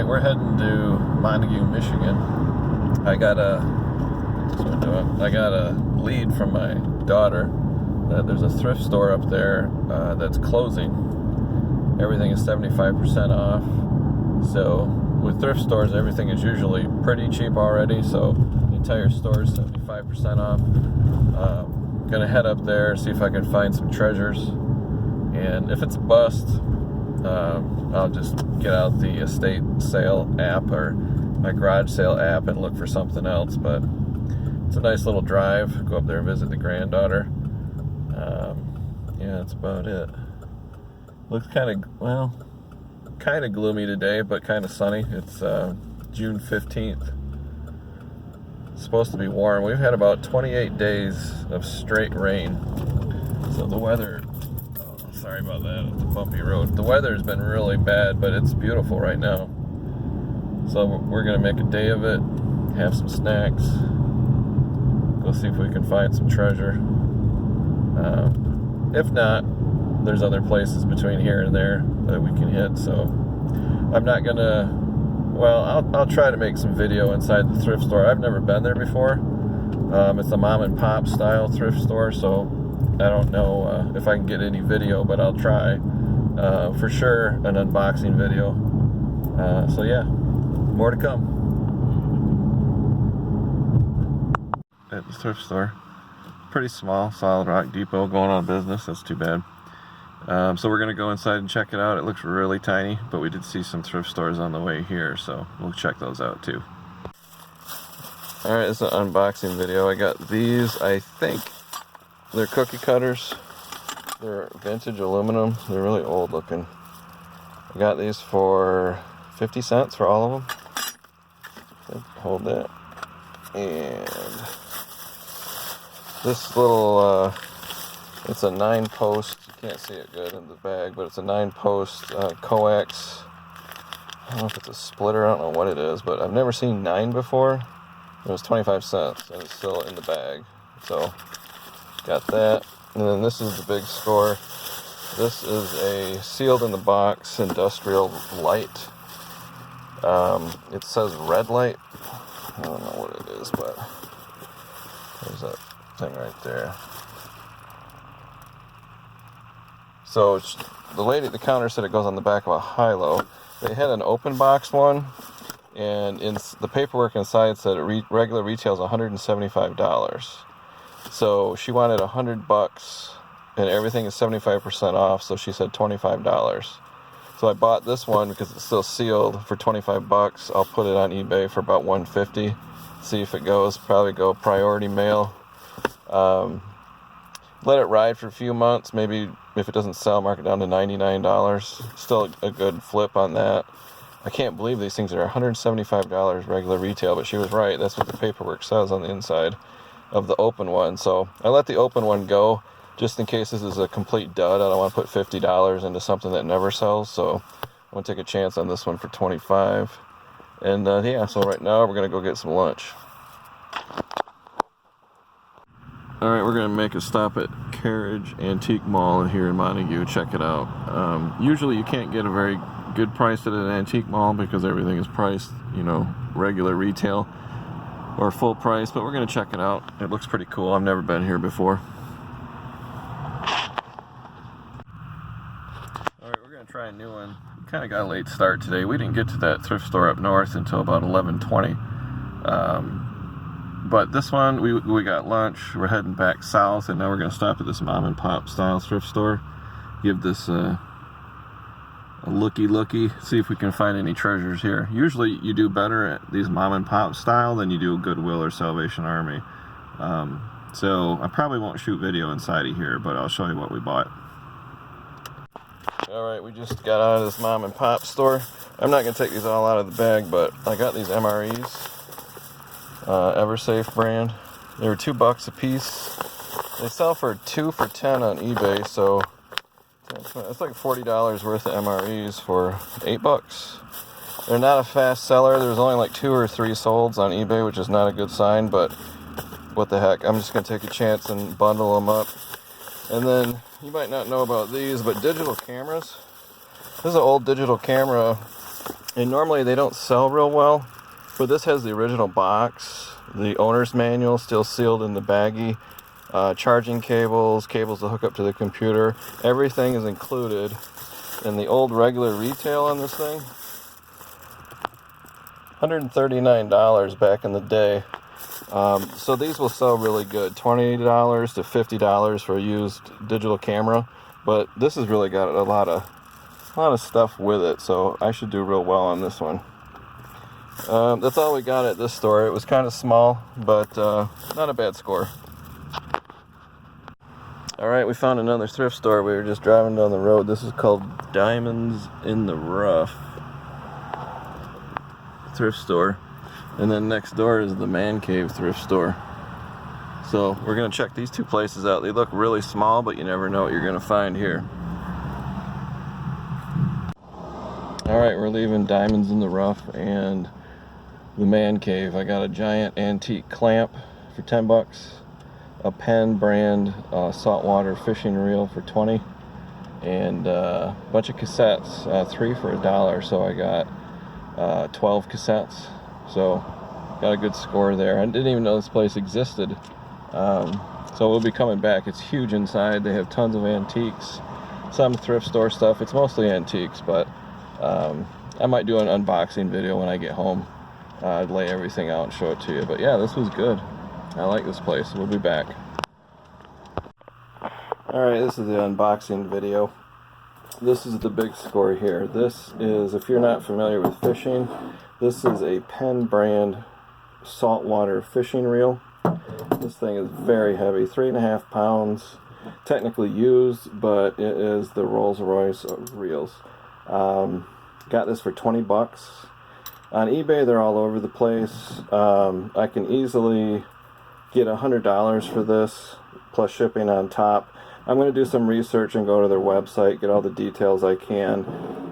Alright, we're heading to Muskegon, Michigan. I got a lead from my daughter that there's a thrift store up there that's closing. Everything is 75% off. So with thrift stores, everything is usually pretty cheap already, so the entire store is 75% off. Gonna head up there, see if I can find some treasures, and if it's a bust, I'll just get out the estate sale app or my garage sale app and look for something else. But it's a nice little drive. Go up there and visit the granddaughter. Yeah, that's about it. Looks kind of gloomy today, but kind of sunny. It's June 15th. It's supposed to be warm. We've had about 28 days of straight rain. So the weather, sorry about that, it's a bumpy road. The weather's been really bad, but it's beautiful right now. So we're gonna make a day of it, have some snacks, go see if we can find some treasure. If not, there's other places between here and there that we can hit. So I'm not gonna, well, I'll try to make some video inside the thrift store. I've never been there before. It's a mom and pop style thrift store, so I don't know if I can get any video, but I'll try. For sure, an unboxing video. So yeah, more to come. At the thrift store. Pretty small, Solid Rock Depot, going on business. That's too bad. So we're gonna go inside and check it out. It looks really tiny, but we did see some thrift stores on the way here, so we'll check those out too. Alright, this is an unboxing video. I got these, I think they're cookie cutters. They're vintage aluminum. They're really old looking. I got these for 50 cents for all of them. Hold that. And this little, it's a 9-post, you can't see it good in the bag, but it's a 9-post coax. I don't know if it's a splitter, I don't know what it is, but I've never seen 9 before. It was 25 cents, and it's still in the bag. So, got that. And then this is the big score. This is a sealed in the box industrial light. It says red light. I don't know what it is, but there's that thing right there. So the lady at the counter said it goes on the back of a high-low. They had an open box one, and in the paperwork inside said regular retail is $175. So she wanted $100, and everything is 75% off. So she said $25. So I bought this one because it's still sealed for $25. I'll put it on eBay for about $150. See if it goes. Probably go priority mail. Let it ride for a few months. Maybe if it doesn't sell, mark it down to $99. Still a good flip on that. I can't believe these things are $175 regular retail, but she was right. That's what the paperwork says on the inside of the open one. So I let the open one go just in case this is a complete dud. I don't want to put $50 into something that never sells. So I'm going to take a chance on this one for $25. And yeah, so right now we're going to go get some lunch. Alright, we're going to make a stop at Carriage Antique Mall here in Montague. Check it out. Usually you can't get a very good price at an antique mall because everything is priced, you know, regular retail or full price, but we're going to check it out. It looks pretty cool. I've never been here before. Alright, we're going to try a new one. Kind of got a late start today. We didn't get to that thrift store up north until about 11:20. But this one, we got lunch. We're heading back south, and now we're going to stop at this mom and pop style thrift store. Give this a looky, see if we can find any treasures here. Usually you do better at these mom and pop style than you do Goodwill or Salvation Army. So I probably won't shoot video inside of here, but I'll show you what we bought. Alright, we just got out of this mom and pop store. I'm not going to take these all out of the bag, but I got these MREs. Eversafe brand. They were $2 a piece. They sell for 2 for $10 on eBay, so it's like $40 worth of MREs for $8. They're not a fast seller. There's only like 2 or 3 solds on eBay, which is not a good sign, but what the heck. I'm just going to take a chance and bundle them up. And then, you might not know about these, but digital cameras. This is an old digital camera And normally they don't sell real well, but this has the original box, the owner's manual still sealed in the baggie, charging cables, cables to hook up to the computer. Everything is included. And the old regular retail on this thing, $139 back in the day. So these will sell really good, $20 to $50 for a used digital camera. But this has really got a lot of stuff with it, so I should do real well on this one. That's all we got at this store. It was kind of small, but not a bad score. Alright, we found another thrift store. We were just driving down the road. This is called Diamonds in the Rough thrift store. And then next door is the Man Cave thrift store. So we're going to check these two places out. They look really small, but you never know what you're going to find here. Alright, we're leaving Diamonds in the Rough and the Man Cave. I got a giant antique clamp for 10 bucks. A Penn brand saltwater fishing reel for 20, and a bunch of cassettes, 3 for $1. So I got 12 cassettes. So got a good score there. I didn't even know this place existed. So we'll be coming back. It's huge inside. They have tons of antiques, some thrift store stuff. It's mostly antiques, but I might do an unboxing video when I get home. I'd lay everything out and show it to you. But yeah, this was good. I like this place. We'll be back. Alright, this is the unboxing video. This is the big score here. This is, if you're not familiar with fishing, this is a Penn brand saltwater fishing reel. This thing is very heavy, 3.5 pounds. Technically used, but it is the Rolls Royce of reels. Got this for 20 bucks. On eBay, they're all over the place. I can easily get $100 for this, plus shipping on top. I'm going to do some research and go to their website, get all the details I can,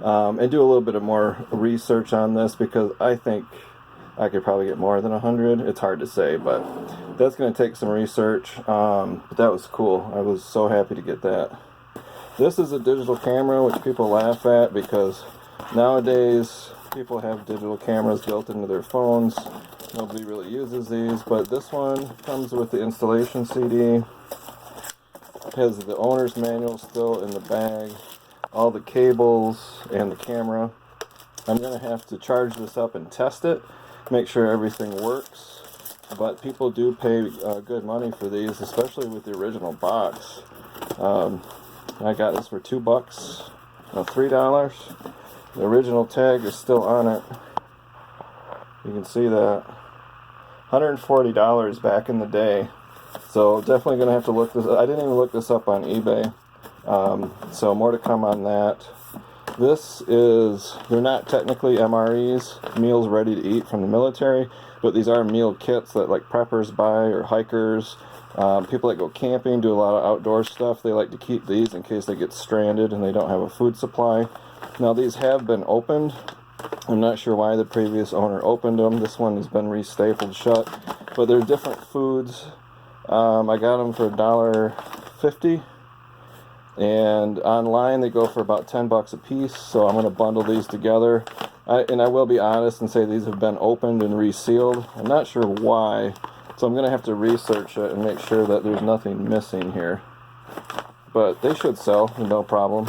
and do a little bit of more research on this, because I think I could probably get more than 100. It's hard to say, but that's going to take some research. But that was cool. I was so happy to get that. This is a digital camera, which people laugh at, because nowadays people have digital cameras built into their phones. Nobody really uses these, but this one comes with the installation CD. It has the owner's manual still in the bag, all the cables, and the camera. I'm going to have to charge this up and test it, make sure everything works. But people do pay good money for these, especially with the original box. I got this for $2, no, $3. The original tag is still on it. You can see that. $140 back in the day. So definitely going to have to look this up. I didn't even look this up on eBay. So more to come on that. This is, they're not technically MREs, meals ready to eat from the military, but these are meal kits that like preppers buy, or hikers. People that go camping, do a lot of outdoor stuff. They like to keep these in case they get stranded and they don't have a food supply. Now these have been opened. I'm not sure why the previous owner opened them. This one has been restapled shut. But they're different foods. I got them for $1.50. And online they go for about 10 bucks a piece. So I'm going to bundle these together. And I will be honest and say these have been opened and resealed. I'm not sure why. So I'm going to have to research it and make sure that there's nothing missing here. But they should sell, no problem.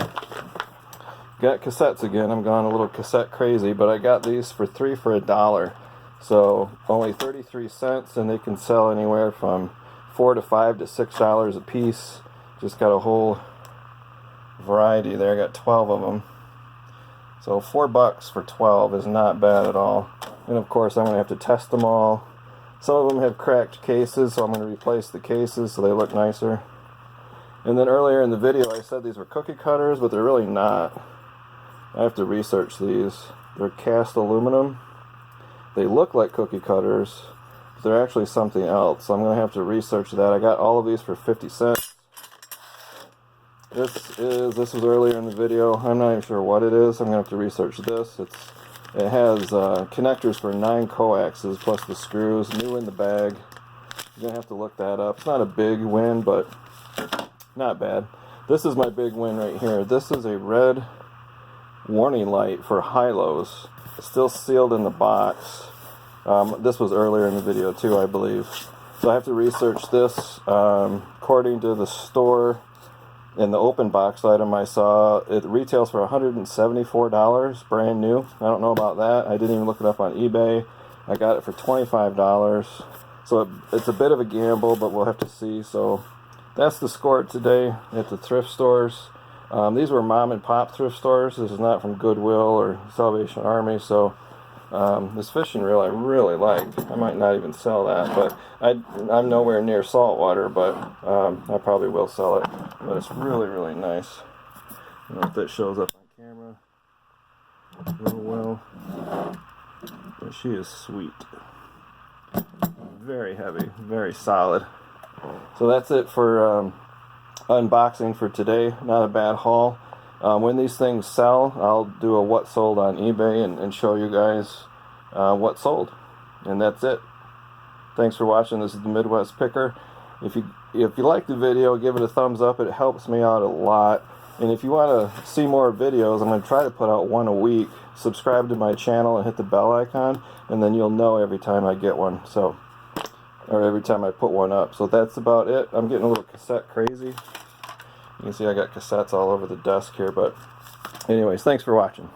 Got cassettes again. I'm going a little cassette crazy, but I got these for 3 for $1. So only 33 cents, and they can sell anywhere from $4 to $5 to $6 a piece. Just got a whole variety there. I got 12 of them. So $4 for 12 is not bad at all. And of course I'm going to have to test them all. Some of them have cracked cases, so I'm going to replace the cases so they look nicer. And then earlier in the video I said these were cookie cutters, but they're really not. I have to research these. They're cast aluminum. They look like cookie cutters, but they're actually something else. So I'm going to have to research that. I got all of these for 50 cents. This was earlier in the video. I'm not even sure what it is. I'm going to have to research this. It has connectors for 9 coaxes plus the screws, new in the bag. You're going to have to look that up. It's not a big win, but not bad. This is my big win right here. This is a red warning light for high-lows. still sealed in the box. This was earlier in the video too, I believe. So I have to research this. According to the store, in the open box item I saw, it retails for $174, brand new. I don't know about that. I didn't even look it up on eBay. I got it for $25. So it's a bit of a gamble, but we'll have to see. So that's the score today at the thrift stores. These were mom and pop thrift stores. This is not from Goodwill or Salvation Army. So this fishing reel I really like. I might not even sell that, but I'm nowhere near saltwater, but I probably will sell it. But it's really, really nice. I don't know if that shows up on camera real well, but she is sweet. Very heavy, very solid. So that's it for unboxing for today. Not a bad haul. When these things sell, I'll do a what sold on eBay and show you guys what sold. And that's it. Thanks for watching. This is the Midwest Picker. If you like the video, give it a thumbs up. It helps me out a lot. And if you want to see more videos, I'm going to try to put out one a week. Subscribe to my channel and hit the bell icon, and then you'll know every time I get one. So, or every time I put one up. So that's about it. I'm getting a little cassette crazy. You can see I got cassettes all over the desk here, but anyways, thanks for watching.